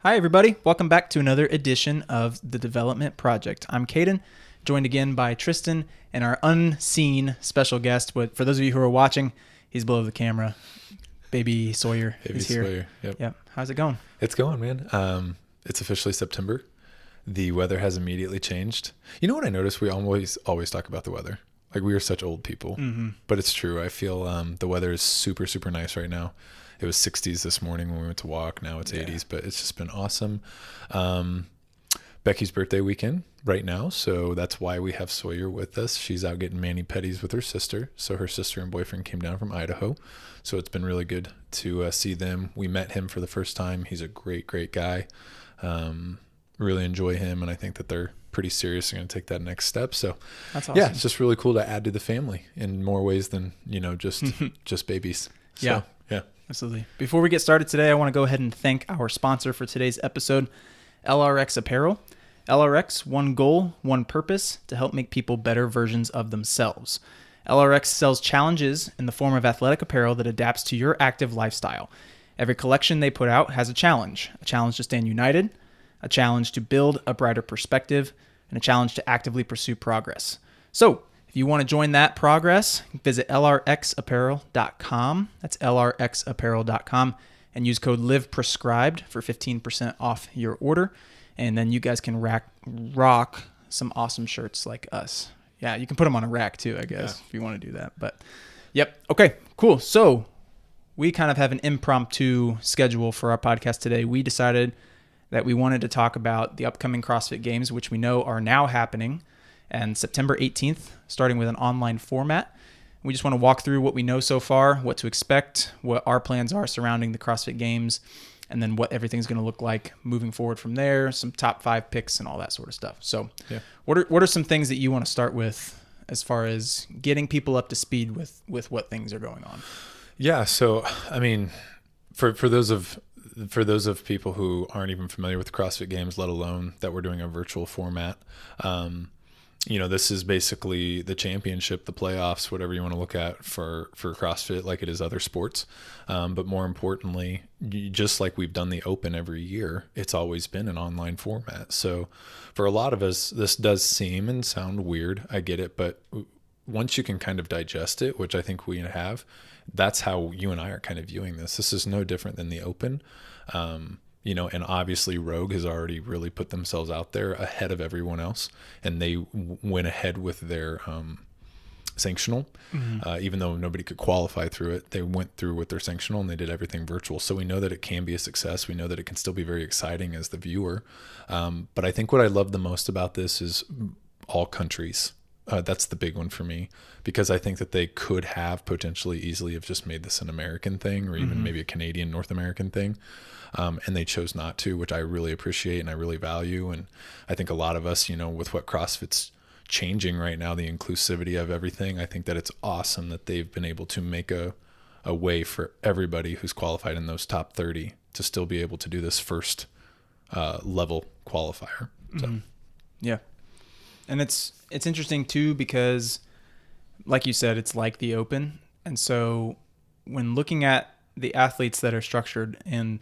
Hi, everybody. Welcome back to another edition of The Development Project. I'm Caden, joined again by Tristan and our unseen special guest. But for those of you who are watching, he's below the camera. Baby Sawyer is here. Sawyer, yep. How's it going? It's going, man. It's officially September. The weather has immediately changed. You know what I noticed? We always talk about the weather. Like, we are such old people. Mm-hmm. But it's true. I feel the weather is super, super nice right now. It was 60s this morning when we went to walk. Now it's 80s, but it's just been awesome. Becky's birthday weekend right now, so that's why we have Sawyer with us. She's out getting mani-pedis with her sister. So her sister and boyfriend came down from Idaho. So it's been really good to see them. We met him for the first time. He's a great, great guy. Really enjoy him, and I think that they're pretty serious and going to take that next step. So That's awesome. yeah, it's just really cool to add to the family in more ways than, just babies. So, Yeah. Absolutely. Before we get started today, I want to go ahead and thank our sponsor for today's episode, LRX Apparel. LRX, one goal, one purpose, to help make people better versions of themselves. LRX sells challenges in the form of athletic apparel that adapts to your active lifestyle. Every collection they put out has a challenge to stand united, a challenge to build a brighter perspective, and a challenge to actively pursue progress. So, if you want to join that progress, visit lrxapparel.com. That's lrxapparel.com, and use code LIVEPRESCRIBED for 15% off your order. And then you guys can rock some awesome shirts like us. Yeah, you can put them on a rack too, I guess, if you want to do that. But yep. Okay, cool. So we kind of have an impromptu schedule for our podcast today. We decided that we wanted to talk about the upcoming CrossFit Games, which we know are now happening, and September 18th, starting with an online format. We just want to walk through what we know so far, what to expect, what our plans are surrounding the CrossFit Games, and then what everything's going to look like moving forward from there, some top 5 picks and all that sort of stuff. So what are some things that you want to start with as far as getting people up to speed with what things are going on? Yeah. So, I mean, for those of people who aren't even familiar with the CrossFit Games, let alone that we're doing a virtual format, this is basically the championship, the playoffs, whatever you want to look at for CrossFit, like it is other sports. But more importantly, just like we've done the Open every year, it's always been an online format. So for a lot of us, this does seem and sound weird. I get it. But once you can kind of digest it, which I think we have, that's how you and I are kind of viewing this. This is no different than the Open. And obviously Rogue has already really put themselves out there ahead of everyone else, and they went ahead with their sanctional. Mm-hmm. Even though nobody could qualify through it, they went through with their sanctional and they did everything virtual. So we know that it can be a success. We know that it can still be very exciting as the viewer. But I think what I love the most about this is all countries. That's the big one for me, because I think that they could have potentially easily have just made this an American thing, or even maybe a Canadian, North American thing. And they chose not to, which I really appreciate and I really value. And I think a lot of us, with what CrossFit's changing right now, the inclusivity of everything, I think that it's awesome that they've been able to make a way for everybody who's qualified in those top 30 to still be able to do this first level qualifier. So. Mm-hmm. Yeah. And it's interesting too, because like you said, it's like the Open. And so when looking at the athletes that are structured, and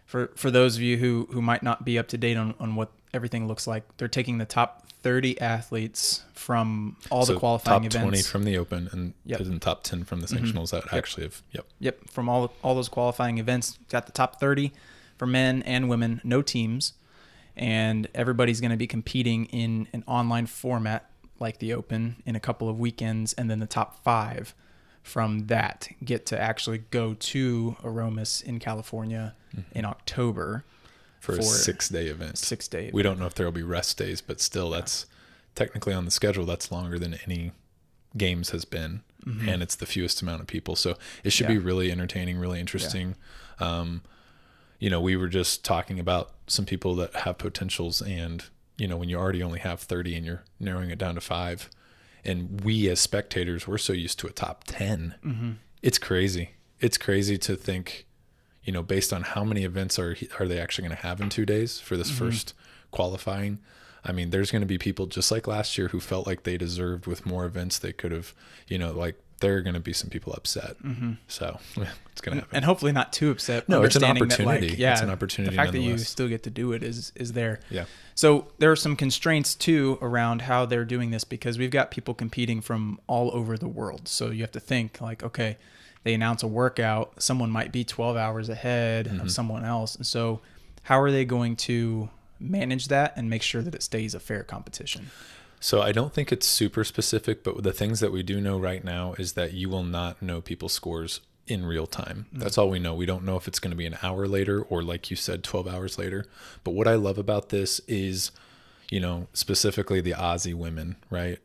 for those of you who might not be up to date on what everything looks like, they're taking the top 30 athletes from all the qualifying top events. 20 from the Open and then top 10 from the sanctionals that actually have. Yep. From all those qualifying events, got the top 30 for men and women, no teams. And everybody's going to be competing in an online format like the Open in a couple of weekends, and then the top 5 from that get to actually go to Aromas in California in October for a 6-day event. 6-day event. We don't know if there will be rest days, but still that's technically on the schedule. That's longer than any games has been, and it's the fewest amount of people. So it should be really entertaining, really interesting. We were just talking about some people that have potentials, and, when you already only have 30 and you're narrowing it down to 5, and we as spectators, we're so used to a top 10. It's crazy. It's crazy to think, based on how many events are they actually going to have in 2 days for this first qualifying. I mean, there's going to be people just like last year who felt like they deserved with more events. They could have, there are going to be some people upset. So it's going to happen. And hopefully not too upset. No, it's an understanding that, opportunity. It's an opportunity. The fact that you nonetheless. still get to do it is there. Yeah. So there are some constraints too around how they're doing this, because we've got people competing from all over the world. So you have to think like, okay, they announce a workout, someone might be 12 hours ahead of someone else. And so how are they going to manage that and make sure that it stays a fair competition? So I don't think it's super specific, but the things that we do know right now is that you will not know people's scores in real time. That's all we know. We don't know if it's going to be an hour later or, like you said, 12 hours later. But what I love about this is, you know, specifically the Aussie women, right?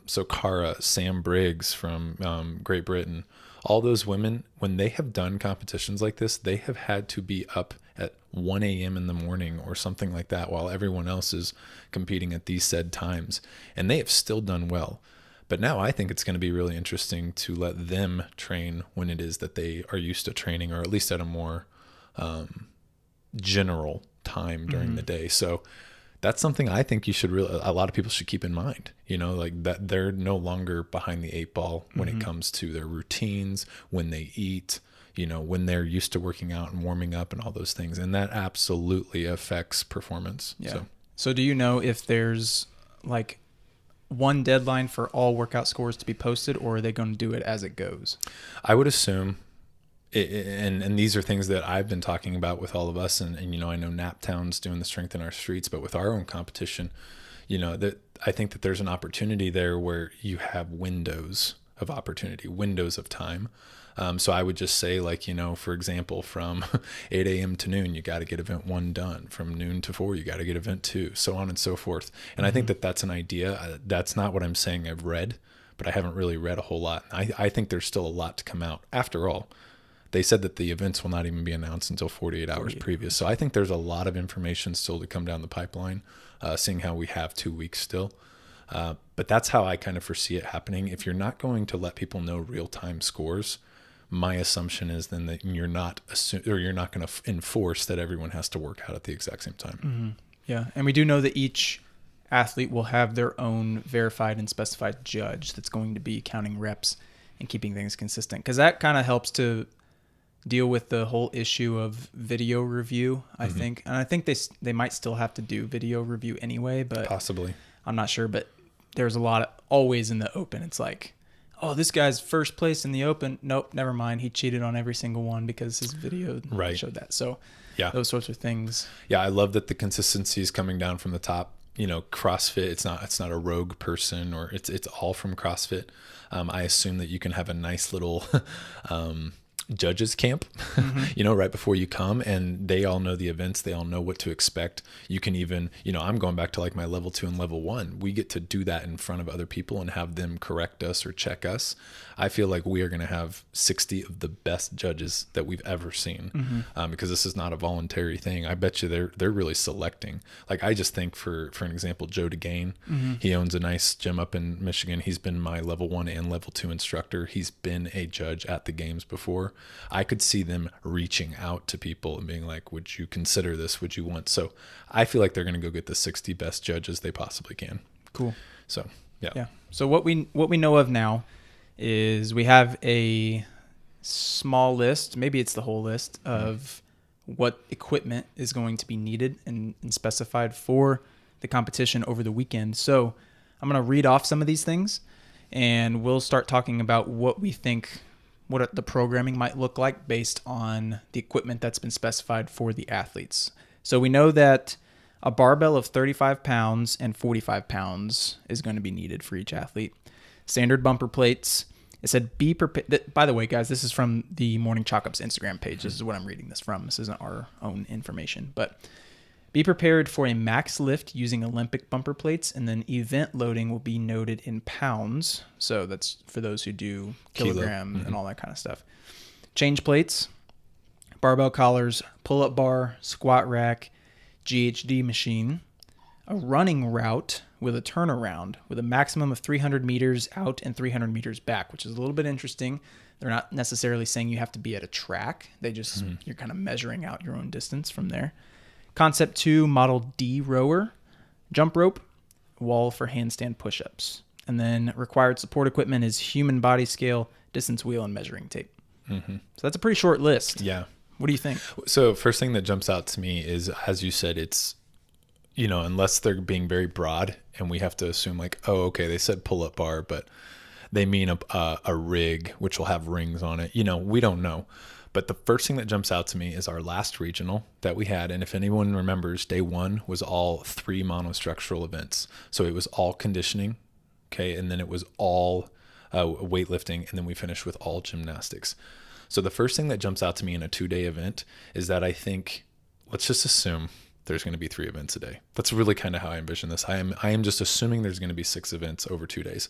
So Cara, Sam Briggs from Great Britain, all those women, when they have done competitions like this, they have had to be up at 1 a.m. in the morning or something like that while everyone else is competing at these said times. And they have still done well. But now I think it's going to be really interesting to let them train when it is that they are used to training, or at least at a more general time during the day. So that's something I think you should a lot of people should keep in mind, you know, like that they're no longer behind the 8 ball when it comes to their routines, when they eat, you know, when they're used to working out and warming up and all those things. And that absolutely affects performance. Yeah. So do you know if there's like one deadline for all workout scores to be posted, or are they going to do it as it goes? I would assume and these are things that I've been talking about with all of us, and you know, I know Naptown's doing the Strength in Our Streets, but with our own competition, you know, that I think that there's an opportunity there where you have windows of opportunity, windows of time. So I would just say, like, you know, for example, from 8 a.m. to noon, you got to get event 1 done. From noon to 4, you got to get event 2, so on and so forth. And I think that that's an idea. That's not what I'm saying I've read, but I haven't really read a whole lot. I think there's still a lot to come out. After all, they said that the events will not even be announced until 48 hours previous. So I think there's a lot of information still to come down the pipeline, seeing how we have 2 weeks still. But that's how I kind of foresee it happening. If you're not going to let people know real-time scores, my assumption is then that you're not going to enforce that everyone has to work out at the exact same time. Yeah. And we do know that each athlete will have their own verified and specified judge that's going to be counting reps and keeping things consistent, because that kind of helps to deal with the whole issue of video review, I think. And I think they might still have to do video review anyway, but Possibly. I'm not sure. But there's a lot always in the open. It's like, oh, this guy's first place in the open. Nope, never mind. He cheated on every single one because his video showed that. So yeah, those sorts of things. Yeah, I love that the consistency is coming down from the top. You know, CrossFit, it's not a rogue person, or it's all from CrossFit. I assume that you can have a nice little judges camp, you know, right before you come, and they all know the events, they all know what to expect. You can even, you know, I'm going back to like my level 2 and level 1. We get to do that in front of other people and have them correct us or check us. I feel like we are going to have 60 of the best judges that we've ever seen, because this is not a voluntary thing. I bet you they're really selecting. Like, I just think for an example, Joe DeGain, he owns a nice gym up in Michigan. He's been my level 1 and level 2 instructor. He's been a judge at the games before. I could see them reaching out to people and being like, would you consider this? Would you want? So I feel like they're going to go get the 60 best judges they possibly can. Cool. So, yeah. So what we know of now is we have a small list, maybe it's the whole list, of what equipment is going to be needed and specified for the competition over the weekend. So I'm going to read off some of these things, and we'll start talking about what we think, what the programming might look like based on the equipment that's been specified for the athletes. So we know that a barbell of 35 pounds and 45 pounds is going to be needed for each athlete. Standard bumper plates. It said, be prepared. By the way, guys, this is from the Morning Chalk Up's Instagram page. This is what I'm reading this from. This isn't our own information. But be prepared for a max lift using Olympic bumper plates, and then event loading will be noted in pounds. So that's for those who do kilogram and all that kind of stuff. Change plates, barbell collars, pull-up bar, squat rack, GHD machine, a running route with a turnaround with a maximum of 300 meters out and 300 meters back, which is a little bit interesting. They're not necessarily saying you have to be at a track. They just, you're kind of measuring out your own distance from there. Concept 2, Model D rower, jump rope, wall for handstand push-ups. And then required support equipment is human body scale, distance wheel, and measuring tape. Mm-hmm. So that's a pretty short list. Yeah. What do you think? So first thing that jumps out to me is, as you said, it's, unless they're being very broad and we have to assume like, oh, okay, they said pull-up bar, but they mean a rig, which will have rings on it. We don't know. But the first thing that jumps out to me is our last regional that we had. And if anyone remembers, day one was all 3 monostructural events. So it was all conditioning. Okay. And then it was all weightlifting. And then we finished with all gymnastics. So the first thing that jumps out to me in a 2-day event is that I think, let's just assume there's going to be 3 events a day. That's really kind of how I envision this. I am just assuming there's going to be 6 events over 2 days.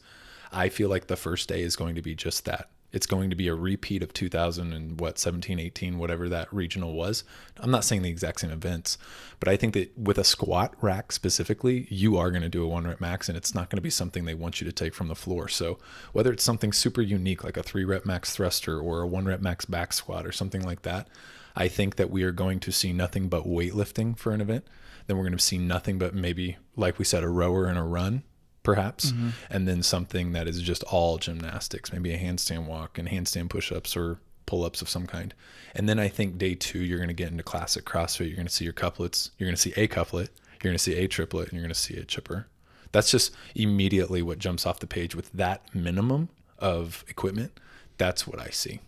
I feel like the first day is going to be just that. It's going to be a repeat of 2017, 18, whatever that regional was. I'm not saying the exact same events, but I think that with a squat rack specifically, you are going to do a 1 rep max, and it's not going to be something they want you to take from the floor. So whether it's something super unique like a 3 rep max thruster or a 1 rep max back squat or something like that, I think that we are going to see nothing but weightlifting for an event. Then we're going to see nothing but maybe, like we said, a rower and a run, perhaps, and then something that is just all gymnastics, maybe a handstand walk and handstand push-ups or pull-ups of some kind. And then I think day 2, you're going to get into classic CrossFit. You're going to see your couplets. You're going to see a couplet. You're going to see a triplet, and you're going to see a chipper. That's just immediately what jumps off the page with that minimum of equipment. That's what I see.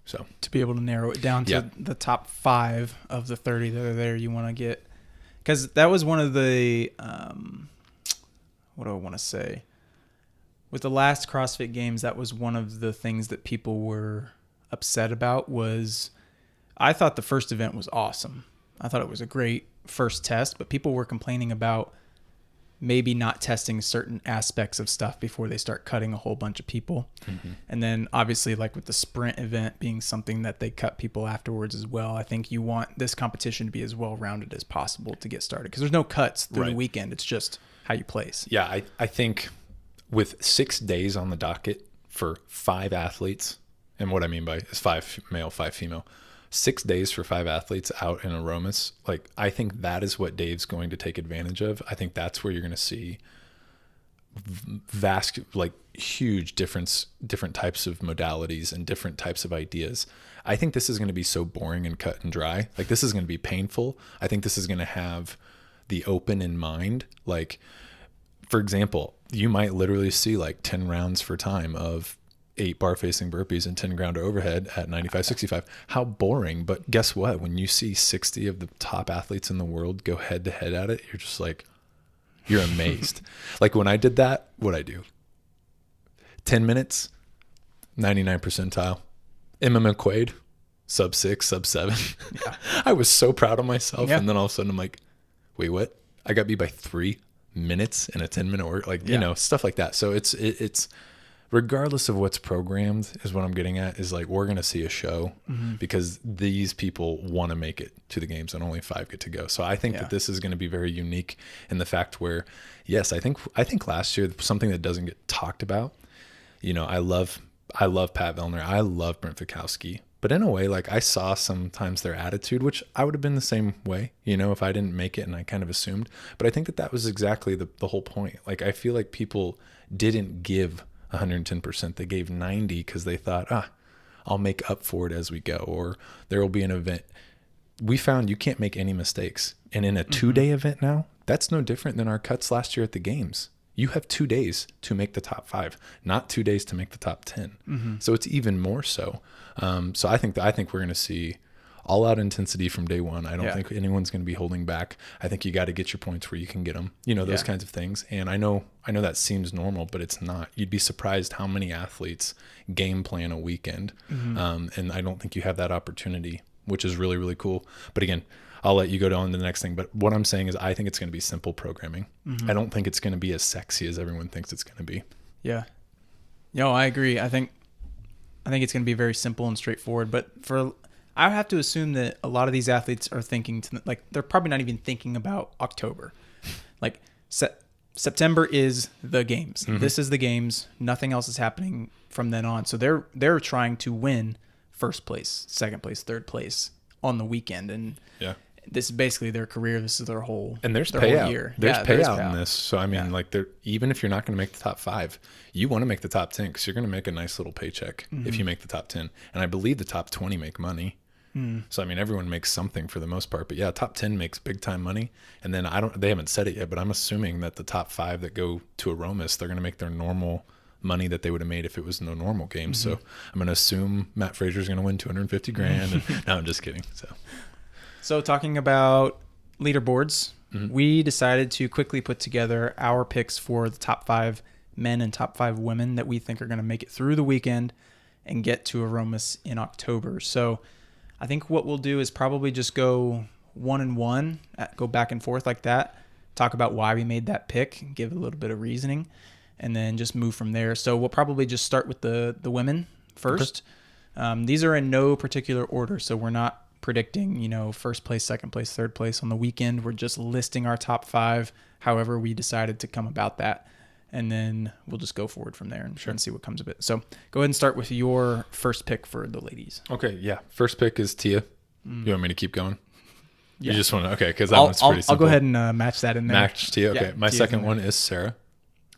So to be able to narrow it down to the top 5 of the 30 that are there, you want to get, because that was one of the, what do I want to say? With the last CrossFit Games, that was one of the things that people were upset about. Was I thought the first event was awesome. I thought it was a great first test, but people were complaining about maybe not testing certain aspects of stuff before they start cutting a whole bunch of people. And then obviously, like with the sprint event being something that they cut people afterwards as well, I think you want this competition to be as well-rounded as possible to get started, because there's no cuts through the weekend. It's just how you place. Yeah, I think with 6 days on the docket for 5 athletes, and what I mean by is 5 male, 5 female, 6 days for 5 athletes out in aromas, like I think that is what Dave's going to take advantage of. I think that's where you're going to see vast, like huge different types of modalities and different types of ideas. I think this is going to be so boring and cut and dry. Like this is going to be painful. I think this is going to have the open in mind. Like, for example, you might literally see like 10 rounds for time of 8 bar facing burpees and 10 ground overhead at 95-65. How boring. But guess what? When you see 60 of the top athletes in the world go head to head at it, you're just like, you're amazed. Like when I did that, what'd I do? 10 minutes, 99 percentile. Emma McQuaid, sub 6, sub 7. Yeah. I was so proud of myself. Yeah. And then all of a sudden I'm like, wait, what? I got beat by 3 minutes in a 10-minute work, like, stuff like that. So it's regardless of what's programmed is what I'm getting at, is like, we're going to see a show because these people want to make it to the games and only 5 get to go. So I think that this is going to be very unique in the fact where, yes, I think last year, something that doesn't get talked about, I love Pat Vellner. I love Brent Fikowski. But in a way, like I saw sometimes their attitude, which I would have been the same way, if I didn't make it, and I kind of assumed. But I think that was exactly the whole point. Like I feel like people didn't give 110%. They gave 90 because they thought, I'll make up for it as we go, or there will be an event. We found you can't make any mistakes. And in a 2-day event now, that's no different than our cuts last year at the games. You have 2 days to make the top 5, not 2 days to make the top 10. So it's even more so. So I think we're going to see all out intensity from day one. I don't think anyone's going to be holding back. I think you got to get your points where you can get them, those kinds of things. And I know that seems normal, but it's not. You'd be surprised how many athletes game plan a weekend. And I don't think you have that opportunity, which is really, really cool. But again, I'll let you go on to the next thing. But what I'm saying is I think it's going to be simple programming. I don't think it's going to be as sexy as everyone thinks it's going to be. Yeah. No, I agree. I think it's going to be very simple and straightforward. But I have to assume that a lot of these athletes are thinking, they're probably not even thinking about October. Like September is the games. This is the games. Nothing else is happening from then on. So they're trying to win first place, second place, third place on the weekend. And this is basically their career. This is their whole and there's their payout. whole year. There's Yeah, there is payout in this. So I mean, Yeah. like, even if you're not going to make the top 5, you want to make the top 10 because you're going to make a nice little paycheck if you make the top 10. And I believe the top 20 make money. So I mean, everyone makes something for the most part, but yeah, top 10 makes big time money. And then they haven't said it yet, but I'm assuming that the top 5 that go to Aromas, they're going to make their normal money that they would have made if it was no normal game. So I'm going to assume Matt Fraser's going to win 250 grand. And, no, I'm just kidding. So talking about leaderboards, we decided to quickly put together our picks for the top 5 men and top 5 women that we think are going to make it through the weekend and get to Aromas in October. So I think what we'll do is probably just go 1 and 1, go back and forth like that, talk about why we made that pick, give a little bit of reasoning, and then just move from there. So we'll probably just start with the women first. These are in no particular order, so we're not predicting, first place, second place, third place on the weekend. We're just listing our top 5, however we decided to come about that. And then we'll just go forward from there and see what comes of it. So go ahead and start with your first pick for the ladies. Okay, yeah. First pick is Tia. You want me to keep going? Yeah. You just want to, okay, because that one's pretty simple. I'll go ahead and match that in there. Match Tia, okay. Yeah, My Tia's second one is Sarah.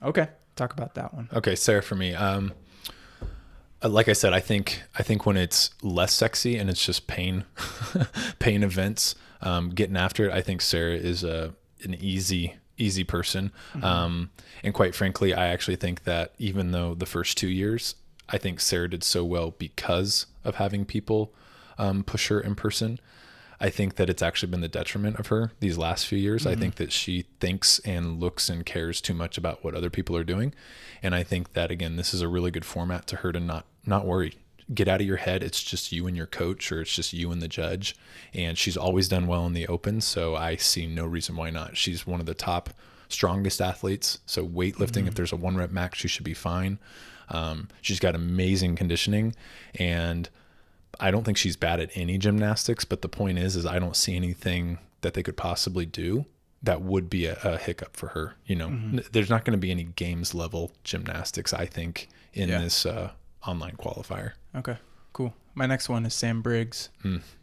Okay, talk about that one. Okay, Sarah for me. Like I said, I think when it's less sexy and it's just pain events, getting after it, I think Sarah is an easy person. And quite frankly, I actually think that even though the first 2 years, I think Sarah did so well because of having people push her in person. I think that it's actually been the detriment of her these last few years. I think that she thinks and looks and cares too much about what other people are doing. And I think that, again, this is a really good format to her to not worry. Get out of your head. It's just you and your coach, or it's just you and the judge. And she's always done well in the open. So I see no reason why not. She's one of the top strongest athletes. So weightlifting, if there's a 1 rep max, she should be fine. She's got amazing conditioning, and I don't think she's bad at any gymnastics, but the point is I don't see anything that they could possibly do that would be a hiccup for her. There's not going to be any games level gymnastics, I think, in this online qualifier. Okay, cool. My next one is Sam Briggs.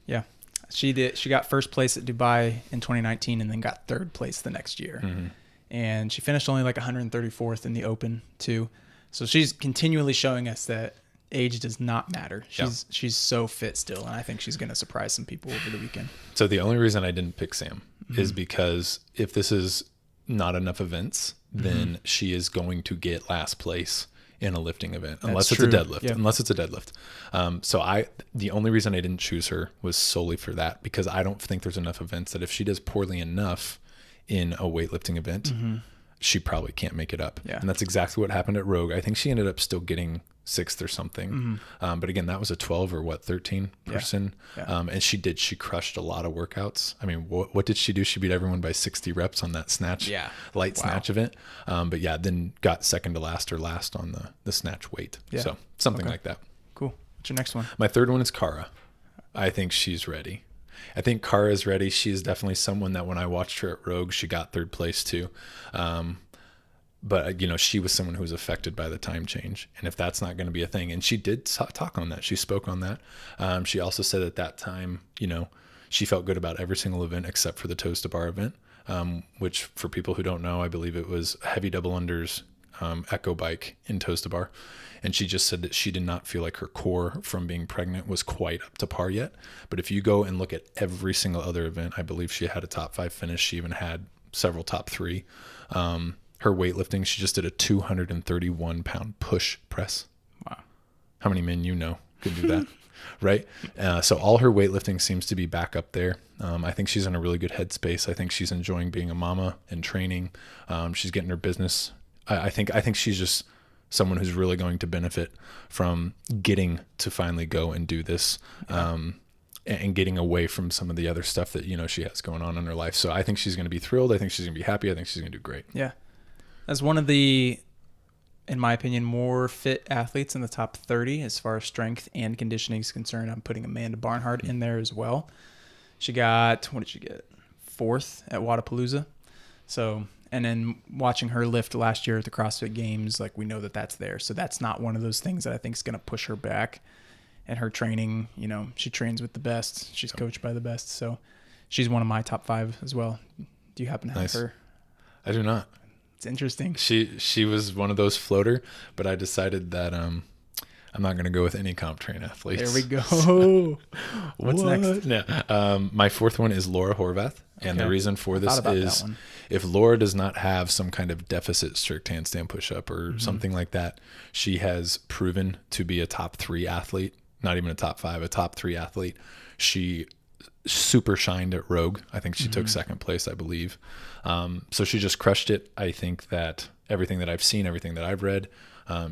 Yeah. She got first place at Dubai in 2019 and then got third place the next year. And she finished only like 134th in the open too. So she's continually showing us that age does not matter. She's so fit still, and I think she's going to surprise some people over the weekend. So the only reason I didn't pick Sam is because if this is not enough events, then she is going to get last place in a lifting event, unless it's a deadlift. Yeah. Unless it's a deadlift. The only reason I didn't choose her was solely for that, because I don't think there's enough events that if she does poorly enough in a weightlifting event, she probably can't make it up. Yeah. And that's exactly what happened at Rogue. I think she ended up still getting 6th or something. But again, that was a 12 or 13 person. Yeah. And she crushed a lot of workouts. I mean, what did she do? She beat everyone by 60 reps on that snatch, light snatch event. But yeah, then got second to last or last on the snatch weight. Yeah. So something like that. Cool. What's your next one? My third one is Cara. I think she's ready. I think Cara is ready. She is definitely someone that when I watched her at Rogue, she got third place too. But, she was someone who was affected by the time change. And if that's not going to be a thing, and she did talk on that. She spoke on that. She also said at that time, she felt good about every single event except for the toes to bar event, which for people who don't know, I believe it was heavy double unders, echo bike in toes to bar. And she just said that she did not feel like her core from being pregnant was quite up to par yet. But if you go and look at every single other event, I believe she had a top 5 finish. She even had several top 3. Her weightlifting, she just did a 231 pound push press. Wow. How many men could do that? Right? So all her weightlifting seems to be back up there. I think she's in a really good headspace. I think she's enjoying being a mama and training. She's getting her business. I think she's just someone who's really going to benefit from getting to finally go and do this. And getting away from some of the other stuff that, she has going on in her life. So I think she's going to be thrilled. I think she's going to be happy. I think she's going to do great. Yeah. As one of the, in my opinion, more fit athletes in the top 30 as far as strength and conditioning is concerned, I'm putting Amanda Barnhart in there as well. She got, what did she get? 4th at Wadapalooza. So, and then watching her lift last year at the CrossFit Games, like we know that that's there. So that's not one of those things that I think is going to push her back. And her training, she trains with the best. She's coached by the best. So She's one of my top 5 as well. Do you happen to have Nice. her? I do not. It's interesting. She was one of those floater, but I decided that I'm not going to go with any comp train athletes. There we go. What's What? next? No. My fourth one is Laura Horvath. And the Okay. reason for this Thought about that is one. if Laura does not have some kind of deficit strict handstand push-up or something like that, she has proven to be a top 3 athlete, not even a top 5, a top 3 athlete. She super shined at Rogue. I think she took second place, I believe. So she just crushed it. I think that everything that I've seen, everything that I've read,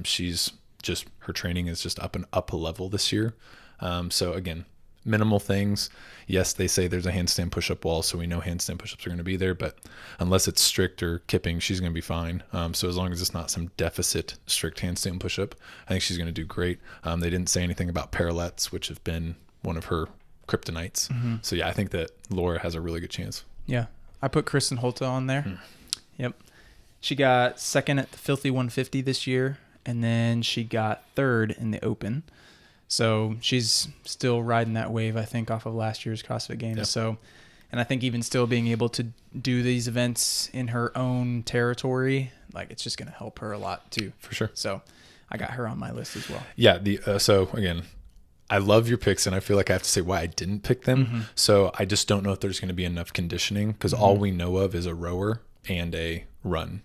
she's just, her training is just up a level this year. So again, minimal things. Yes, they say there's a handstand push-up wall, so we know handstand push-ups are going to be there, but unless it's strict or kipping, she's going to be fine. So as long as it's not some deficit strict handstand push-up, I think she's going to do great. They didn't say anything about parallettes, which have been one of her kryptonites. So yeah, I think that Laura has a really good chance. Yeah. I put Kristen Holte on there. Yep. She got second at the Filthy 150 this year, and then she got third in the Open. So she's still riding that wave, I think, off of last year's CrossFit Games. Yep. So, and I think even still being able to do these events in her own territory, like it's just going to help her a lot too. For sure. So I got her on my list as well. Yeah. So again, I love your picks, and I feel like I have to say why I didn't pick them. So I just don't know if there's going to be enough conditioning, because all we know of is a rower and a run.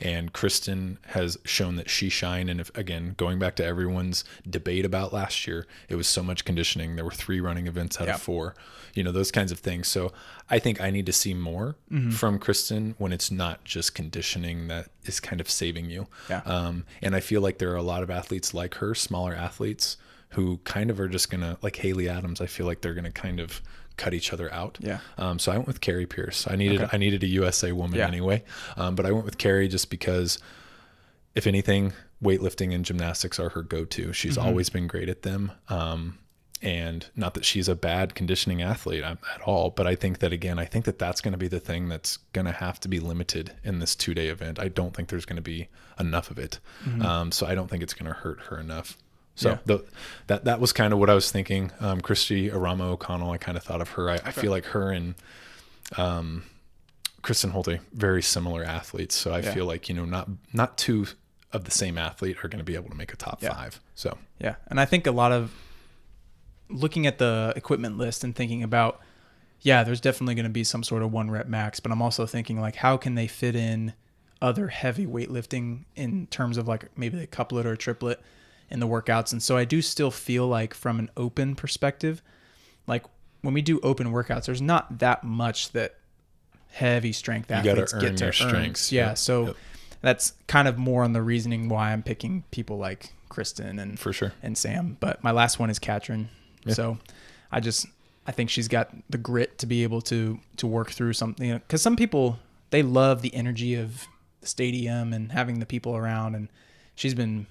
And Kristen has shown that she shined. And if, again, going back to everyone's debate about last year, it was so much conditioning. There were 3 running events out of 4, those kinds of things. So I think I need to see more from Kristen when it's not just conditioning that is kind of saving you. Yeah. And I feel like there are a lot of athletes like her, smaller athletes, who kind of are just going to, like Haley Adams, I feel like they're going to kind of cut each other out. Yeah. So I went with Carrie Pierce. I needed a USA woman anyway. But I went with Carrie just because, if anything, weightlifting and gymnastics are her go-to. She's always been great at them. And not that she's a bad conditioning athlete at all, but I think that that's going to be the thing that's going to have to be limited in this 2-day event. I don't think there's going to be enough of it. So I don't think it's going to hurt her enough. So that was kind of what I was thinking. Christy Arama O'Connell, I kind of thought of her. I feel like her and Kristen Holte, very similar athletes. So I feel like, not 2 of the same athlete are going to be able to make a top 5. So yeah. And I think a lot of looking at the equipment list and thinking about, there's definitely going to be some sort of 1 rep max, but I'm also thinking like, how can they fit in other heavy weightlifting in terms of like maybe a couplet or a triplet in the workouts. And so I do still feel like from an open perspective, like when we do open workouts, there's not that much that heavy strength athletes get to earn. Strengths. Yeah. So that's kind of more on the reasoning why I'm picking people like Kristen and for sure and Sam. But my last one is Katrin. Yeah. So I think she's got the grit to be able to work through something, because some people, they love the energy of the stadium and having the people around, and she's been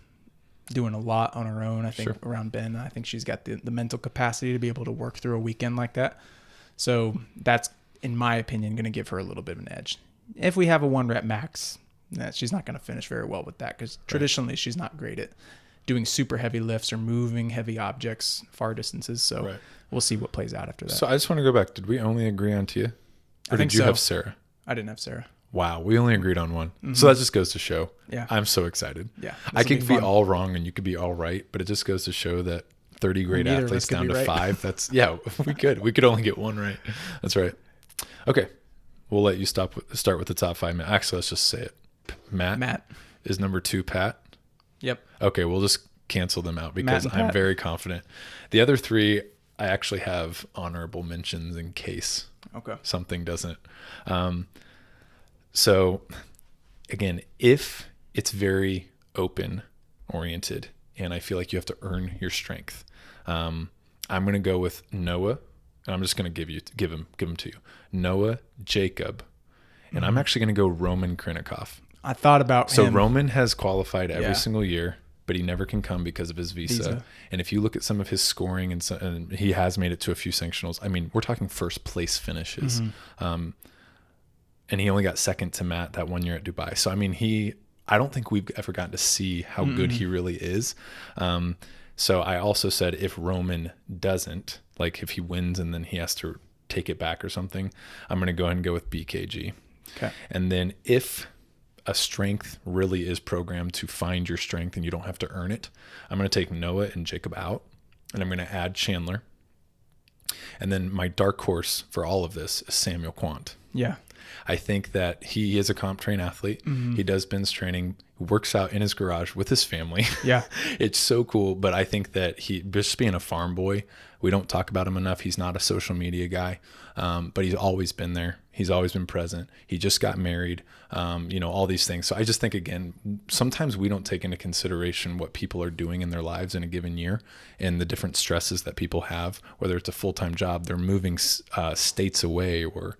doing a lot on her own, I think, around Ben. I think she's got the mental capacity to be able to work through a weekend like that. So that's, in my opinion, going to give her a little bit of an edge. If we have a 1 rep max, she's not going to finish very well with that, because traditionally she's not great at doing super heavy lifts or moving heavy objects far distances. So we'll see what plays out after that. So I just want to go back. Did we only agree on Tia? Or did you have Sarah? I didn't have Sarah. Wow, we only agreed on 1. So that just goes to show. Yeah. I'm so excited. Yeah. I could be all wrong and you could be all right, but it just goes to show that 30 great athletes down to 5. That's we could only get 1 right. That's right. Okay. We'll let you start with the top 5. Actually, let's just say it. Matt is number 2, Pat. Yep. Okay, we'll just cancel them out because I'm very confident. The other 3, I actually have honorable mentions in case something doesn't. So again, if it's very open oriented and I feel like you have to earn your strength, I'm going to go with Noah, and I'm just going to give him to you. Noah, Jacob, and I'm actually going to go Roman Krinikov. I thought about him. So Roman has qualified every single year, but he never can come because of his visa. And if you look at some of his scoring, and he has made it to a few sanctionals. I mean, we're talking first place finishes. And he only got second to Matt that 1 year at Dubai. So, I mean, I don't think we've ever gotten to see how good he really is. So I also said if Roman doesn't, like if he wins and then he has to take it back or something, I'm going to go ahead and go with BKG. Okay. And then if a strength really is programmed to find your strength and you don't have to earn it, I'm going to take Noah and Jacob out, and I'm going to add Chandler. And then my dark horse for all of this is Samuel Quant. Yeah. I think that he is a comp train athlete. Mm-hmm. He does bench training, works out in his garage with his family. Yeah. It's so cool. But I think that he, just being a farm boy, we don't talk about him enough. He's not a social media guy, but he's always been there. He's always been present. He just got married, all these things. So I just think, again, sometimes we don't take into consideration what people are doing in their lives in a given year and the different stresses that people have, whether it's a full-time job, they're moving states away, or,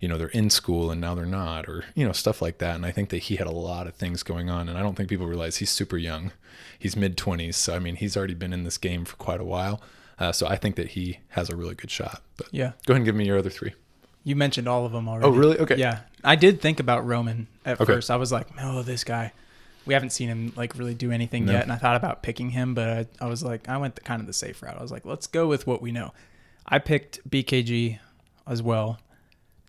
they're in school and now they're not, or, stuff like that. And I think that he had a lot of things going on. And I don't think people realize he's super young. He's mid-20s. So, I mean, he's already been in this game for quite a while. So I think that he has a really good shot. But yeah. Go ahead and give me your other three. You mentioned all of them already. Oh, really? Okay. Yeah. I did think about Roman at first. I was like, no, this guy, we haven't seen him like really do anything yet. And I thought about picking him, but I was like, I went kind of the safe route. I was like, let's go with what we know. I picked BKG as well,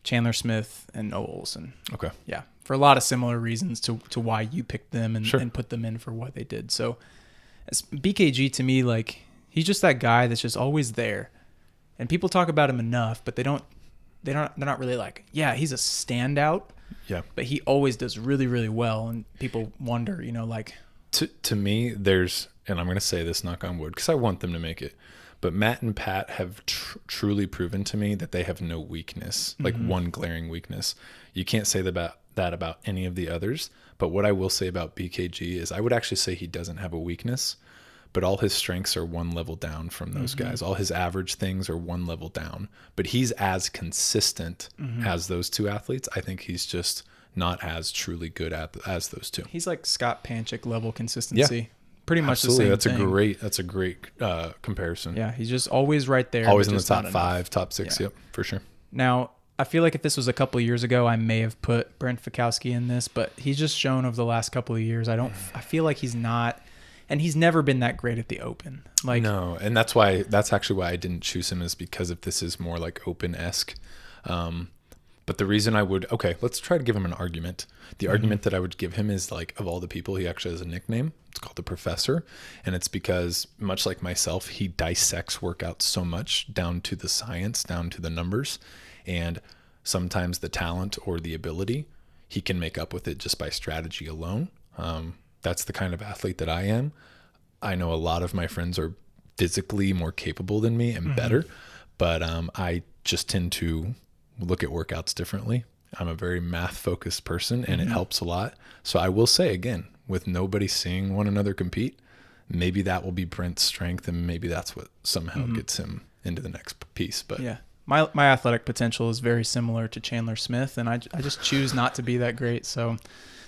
Chandler Smith and Noah Olson. Okay. Yeah. For a lot of similar reasons to why you picked them and, Sure. and put them in for what they did. So BKG to me, like, he's just that guy that's just always there. And people talk about him enough, but they're not really like, yeah, he's a standout. Yeah. But he always does really, really well. And people wonder, like. To me, there's, and I'm going to say this, knock on wood, because I want them to make it. But Matt and Pat have truly proven to me that they have no weakness, like one glaring weakness. You can't say that about any of the others. But what I will say about BKG is I would actually say he doesn't have a weakness, but all his strengths are one level down from those guys. All his average things are one level down. But he's as consistent as those two athletes. I think he's just not as truly good as those two. He's like Scott Panchik level consistency. Yeah. Pretty much Absolutely. the same thing. That's a great comparison. Yeah, he's just always right there. Always in the top 5, top 6. Yeah. Yep, for sure. Now, I feel like if this was a couple of years ago, I may have put Brent Fikowski in this, but he's just shown over the last couple of years. I feel like he's not, and he's never been that great at the open. Like, no, and that's actually why I didn't choose him, is because if this is more like open-esque. But the reason let's try to give him an argument. The argument that I would give him is, like, of all the people, he actually has a nickname. It's called the Professor. And it's because, much like myself, he dissects workouts so much down to the science, down to the numbers. And sometimes the talent or the ability, he can make up with it just by strategy alone. That's the kind of athlete that I am. I know a lot of my friends are physically more capable than me and better, but I just tend to look at workouts differently. I'm a very math-focused person, and it helps a lot. So I will say, again, with nobody seeing one another compete, maybe that will be Brent's strength, and maybe that's what somehow gets him into the next piece. But yeah, my athletic potential is very similar to Chandler Smith, and I just choose not to be that great. So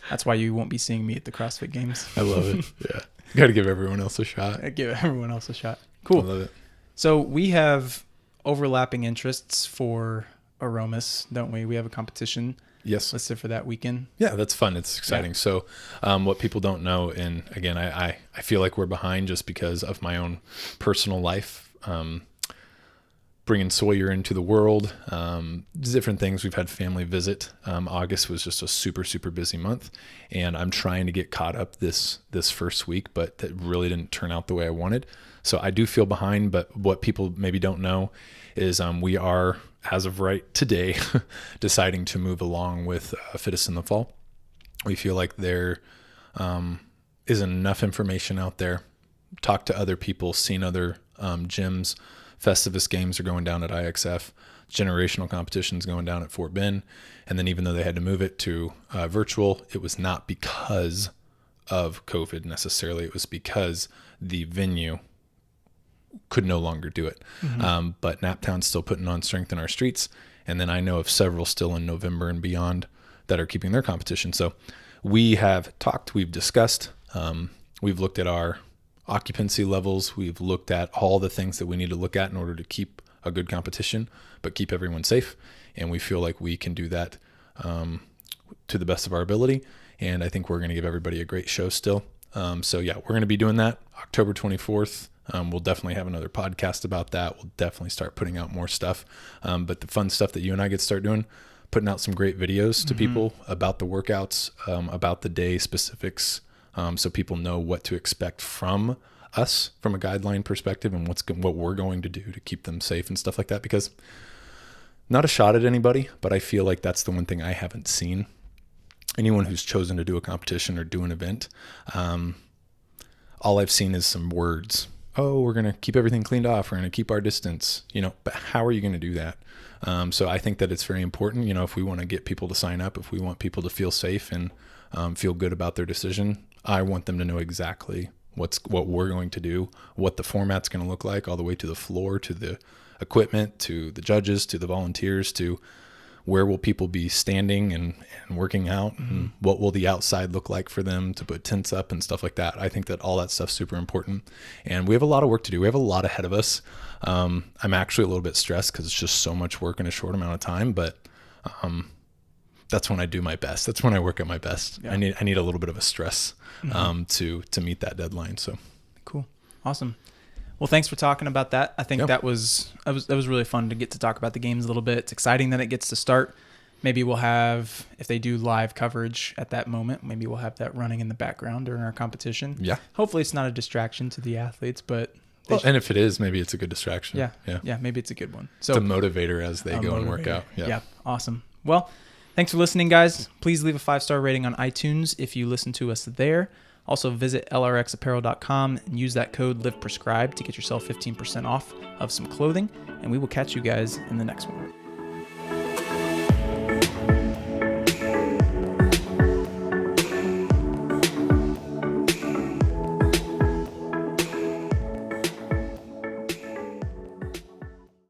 that's why you won't be seeing me at the CrossFit Games. I love it. Yeah. Got to give everyone else a shot. Give everyone else a shot. Cool. I love it. So we have overlapping interests for Aromas, don't we? We have a competition listed for that weekend. Yeah, that's fun. It's exciting. Yeah. So what people don't know, and again, I feel like we're behind just because of my own personal life, bringing Sawyer into the world, different things. We've had family visit. August was just a super, super busy month, and I'm trying to get caught up this first week, but that really didn't turn out the way I wanted. So I do feel behind, but what people maybe don't know is we are, as of right today, deciding to move along with Fittest in the Fall. We feel like there isn't enough information out there. Talk to other people, seen other gyms. Festivus games are going down at IXF. Generational competitions going down at Fort Bend. And then even though they had to move it to virtual, it was not because of COVID necessarily. It was because the venue could no longer do it. But Naptown's still putting on Strength in Our Streets. And then I know of several still in November and beyond that are keeping their competition. So we have talked, we've discussed, we've looked at our occupancy levels. We've looked at all the things that we need to look at in order to keep a good competition, but keep everyone safe. And we feel like we can do that to the best of our ability. And I think we're going to give everybody a great show still. So yeah, we're going to be doing that October 24th. We'll definitely have another podcast about that. We'll definitely start putting out more stuff. But the fun stuff that you and I get to start doing, putting out some great videos to people about the workouts, about the day specifics, so people know what to expect from us from a guideline perspective and what we're going to do to keep them safe and stuff like that. Because not a shot at anybody, but I feel like that's the one thing I haven't seen. Anyone who's chosen to do a competition or do an event, all I've seen is some words. Oh, we're going to keep everything cleaned off. We're going to keep our distance, but how are you going to do that? So I think that it's very important, if we want to get people to sign up, if we want people to feel safe and feel good about their decision, I want them to know exactly what we're going to do, what the format's going to look like, all the way to the floor, to the equipment, to the judges, to the volunteers, to where will people be standing and working out, and what will the outside look like for them to put tents up and stuff like that. I think that all that stuff's super important, and we have a lot of work to do. We have a lot ahead of us. I'm actually a little bit stressed because it's just so much work in a short amount of time, but that's when I do my best. That's when I work at my best. Yeah. I need a little bit of a stress to meet that deadline. So cool. Awesome. Well, thanks for talking about that. I think that was really fun to get to talk about the games a little bit. It's exciting that it gets to start. Maybe we'll have, if they do live coverage at that moment, maybe we'll have that running in the background during our competition. Yeah. Hopefully it's not a distraction to the athletes, but and if it is, maybe it's a good distraction. Yeah, maybe it's a good one. So it's a motivator as they go and work out. Yeah. Awesome. Well, thanks for listening, guys. Please leave a 5-star rating on iTunes if you listen to us there. Also, visit lrxapparel.com and use that code LivePrescribed to get yourself 15% off of some clothing. And we will catch you guys in the next one.